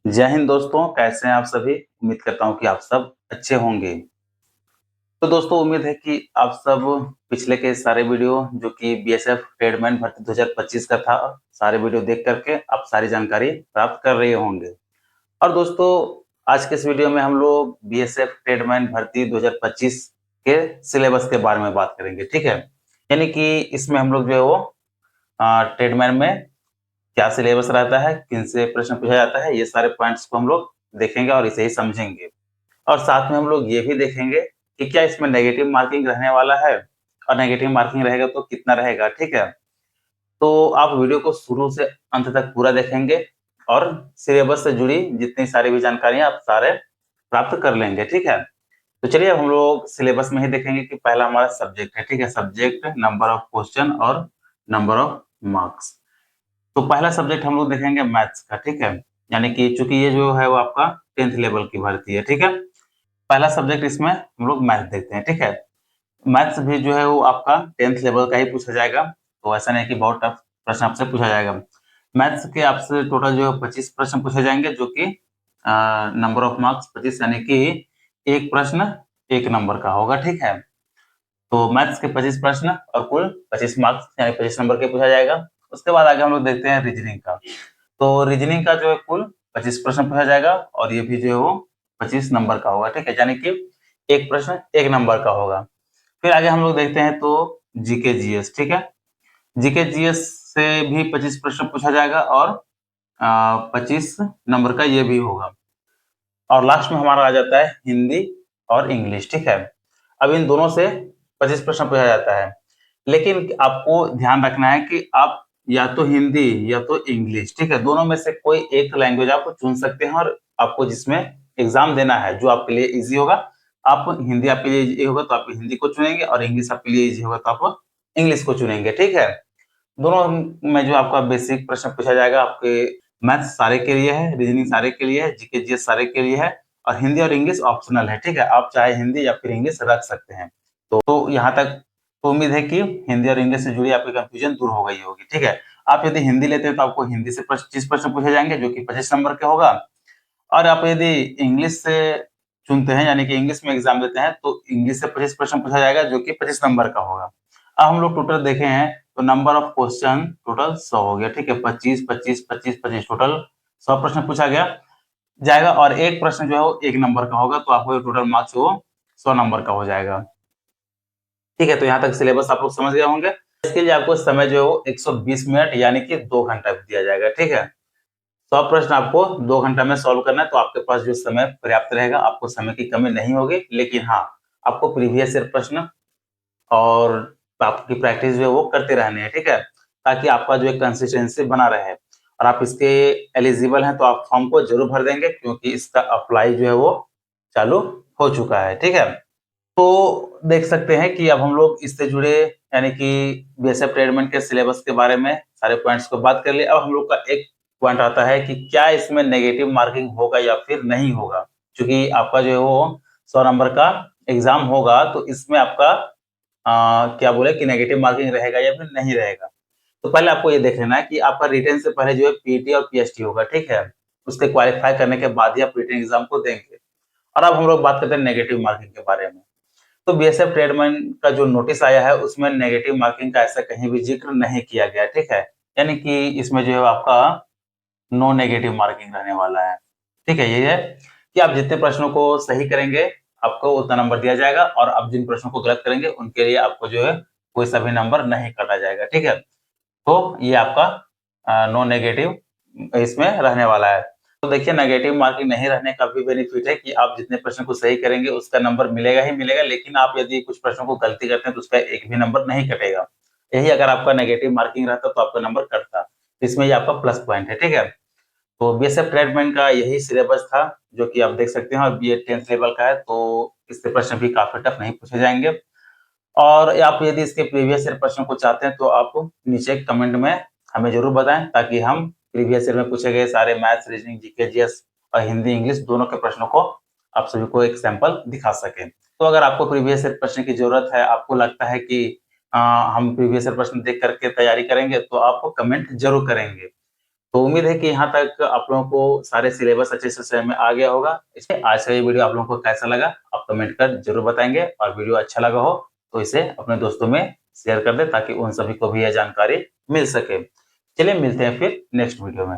जय हिंद दोस्तों, कैसे हैं आप सभी? उम्मीद करता हूँ कि आप सब अच्छे होंगे। तो दोस्तों उम्मीद है कि आप सब पिछले के सारे वीडियो जो कि बीएसएफ ट्रेडमैन भर्ती 2025 का था, सारे वीडियो देख करके आप सारी जानकारी प्राप्त कर रहे होंगे। और दोस्तों आज के इस वीडियो में हम लोग बीएसएफ ट्रेडमैन भर्ती 2025 के सिलेबस के बारे में बात करेंगे, ठीक है? यानी कि इसमें हम लोग जो है वो ट्रेडमैन में क्या सिलेबस रहता है, किन से प्रश्न पूछा जाता है, ये सारे पॉइंट्स को हम लोग देखेंगे और इसे ही समझेंगे। और साथ में हम लोग ये भी देखेंगे कि क्या इसमें नेगेटिव मार्किंग रहने वाला है और नेगेटिव मार्किंग रहेगा तो कितना रहेगा, ठीक है? तो आप वीडियो को शुरू से अंत तक पूरा देखेंगे और सिलेबस से जुड़ी जितनी सारी भी जानकारियां आप सारे प्राप्त कर लेंगे, ठीक है? तो चलिए अब हम लोग सिलेबस में ही देखेंगे कि पहला हमारा सब्जेक्ट है, ठीक है? सब्जेक्ट, नंबर ऑफ क्वेश्चन और नंबर ऑफ मार्क्स। तो पहला सब्जेक्ट हम लोग देखेंगे मैथ्स का, ठीक है? यानी कि चूंकि ये जो है वो आपका 10th लेवल की भर्ती है, ठीक है? पहला सब्जेक्ट इसमें हम लोग मैथ देखते हैं, ठीक है? मैथ्स भी जो है वो आपका 10th लेवल का ही पूछा जाएगा, तो ऐसा नहीं कि बहुत टफ प्रश्न आपसे पूछा जाएगा। मैथ्स के आपसे टोटल जो है 25 प्रश्न पूछे जाएंगे, जो कि नंबर ऑफ मार्क्स 25 यानी कि एक प्रश्न एक नंबर का होगा, ठीक है? तो मैथ्स के 25 प्रश्न और कुल 25 मार्क्स यानी 25 नंबर के पूछा जाएगा। उसके बाद आगे हम लोग देखते हैं रीजनिंग का। तो रीजनिंग का जो है कुल 25 प्रश्न पूछा जाएगा और ये भी जो है वो 25 नंबर का होगा, ठीक है? यानी कि एक प्रश्न एक नंबर का होगा। फिर आगे हम लोग देखते हैं तो जीके जीएस, ठीक है? जीके जीएस से भी 25 प्रश्न पूछा जाएगा और 25 नंबर का ये भी होगा। और लास्ट में हमारा आ जाता है हिंदी और इंग्लिश, ठीक है? अब इन दोनों से 25 प्रश्न पूछा जाता है, लेकिन आपको ध्यान रखना है कि आप या तो हिंदी या तो इंग्लिश, ठीक है? दोनों में से कोई एक लैंग्वेज आप चुन सकते हैं और आपको जिसमें एग्जाम देना है जो आपके लिए इजी होगा, आप हिंदी आपके लिए इजी होगा तो आप हिंदी को चुनेंगे और इंग्लिश आपके लिए इजी होगा तो आप इंग्लिश को चुनेंगे, ठीक है? दोनों में जो आपका बेसिक प्रश्न पूछा जाएगा आपके मैथ्स सारे के लिए है, रीजनिंग सारे के लिए है, जीके जीएस सारे के लिए है और हिंदी और इंग्लिश ऑप्शनल है, ठीक है? आप चाहे हिंदी या फिर इंग्लिश रख सकते हैं। तो यहाँ तक तो उम्मीद है कि हिंदी और इंग्लिश से जुड़ी आपकी कंफ्यूजन दूर हो गई होगी, ठीक है? आप यदि हिंदी लेते हैं तो आपको हिंदी से 25 प्रश्न पूछे जाएंगे जो कि 25 नंबर के होगा और आप यदि इंग्लिश से चुनते हैं यानी कि इंग्लिश में एग्जाम देते हैं तो इंग्लिश से 25 प्रश्न पूछा जाएगा जो कि 25 नंबर का होगा। अब हम लोग टोटल देखे हैं तो नंबर ऑफ क्वेश्चन टोटल 100 हो गया, ठीक है? 25 25 25 25 टोटल 100 प्रश्न पूछा गया जाएगा और एक प्रश्न जो है वो एक नंबर का होगा, तो आपको टोटल मार्क्स वो 100 नंबर का हो जाएगा, ठीक है? तो यहाँ तक सिलेबस आप लोग समझ गए होंगे। इसके लिए आपको समय जो है वो 120 मिनट यानी कि 2 घंटा दिया जाएगा, ठीक है? 100 प्रश्न आपको 2 घंटा में सॉल्व करना है, तो आपके पास जो समय पर्याप्त रहेगा, आपको समय की कमी नहीं होगी। लेकिन हाँ, आपको प्रीवियस ईयर प्रश्न और आपकी प्रैक्टिस जो है वो करते रहनी है, ठीक है? ताकि आपका जो है कंसिस्टेंसी बना रहे और आप इसके एलिजिबल हैं तो आप फॉर्म को ज़रूर भर देंगे क्योंकि इसका अप्लाई जो है वो चालू हो चुका है, ठीक है? तो देख सकते हैं कि अब हम लोग इससे जुड़े यानी कि बीएसएफ ट्रेडमेंट के सिलेबस के बारे में सारे पॉइंट्स को बात कर लिए। अब हम लोग का एक पॉइंट आता है कि क्या इसमें नेगेटिव मार्किंग होगा या फिर नहीं होगा? क्योंकि आपका जो है वो 100 नंबर का एग्जाम होगा तो इसमें आपका क्या बोले कि नेगेटिव मार्किंग रहेगा या फिर नहीं रहेगा। तो पहले आपको ये देख लेना है कि आपका रिटेन से पहले जो है पीटी और पीएचटी होगा, ठीक है? उसके क्वालिफाई करने के बाद ही आप रिटेन एग्जाम को देंगे। और अब हम लोग बात करते हैं नेगेटिव मार्किंग के बारे में। तो बीएसएफ ट्रेडमैन का जो नोटिस आया है उसमें नेगेटिव मार्किंग का ऐसा कहीं भी जिक्र नहीं किया गया, ठीक है? यानी कि इसमें जो है आपका नो नेगेटिव मार्किंग रहने वाला है, ठीक है? ये है कि आप जितने प्रश्नों को सही करेंगे आपको उतना नंबर दिया जाएगा और आप जिन प्रश्नों को गलत करेंगे उनके लिए आपको जो है कोई सा भी नंबर नहीं काटा जाएगा, ठीक है? तो ये आपका नो नेगेटिव इसमें रहने वाला है। तो देखिए नेगेटिव मार्किंग नहीं रहने का भी बेनिफिट है कि आप जितने प्रश्न को सही करेंगे उसका नंबर मिलेगा ही मिलेगा, लेकिन आप यदि कुछ प्रश्नों को गलती करते हैं तो उसका एक भी नंबर नहीं कटेगा। यही अगर आपका नेगेटिव मार्किंग रहता तो आपका नंबर कटता। इसमें ये आपका प्लस पॉइंट है, ठीक है? तो बीएसएफ ट्रेडमैन का यही सिलेबस था जो कि आप देख सकते हैं और ये 10th लेवल का है तो इससे प्रश्न भी काफी टफ नहीं पूछे जाएंगे। और आप यदि इसके प्रीवियस ईयर प्रश्नों को चाहते हैं तो आप नीचे कमेंट में हमें ज़रूर बताएं ताकि हम प्रीवियस ईयर में पूछे गए सारे मैथ्स, रीजनिंग, जीके, जीएस और हिंदी, इंग्लिश दोनों के प्रश्नों को आप सभी को एक सैंपल दिखा सकें। तो अगर आपको प्रीवियस ईयर प्रश्न की ज़रूरत है, आपको लगता है कि हम प्रीवियस ईयर प्रश्न देख करके तैयारी करेंगे तो आप कमेंट ज़रूर करेंगे। तो उम्मीद है कि यहाँ तक आप लोगों को सारे सिलेबस अच्छे से समझ में आ गया होगा। इसमें आज का ये वीडियो आप लोगों को कैसा लगा आप कमेंट कर जरूर बताएंगे, और वीडियो अच्छा लगा हो तो इसे अपने दोस्तों में शेयर कर दें ताकि उन सभी को भी यह जानकारी मिल सके। चलिए मिलते हैं फिर नेक्स्ट वीडियो में।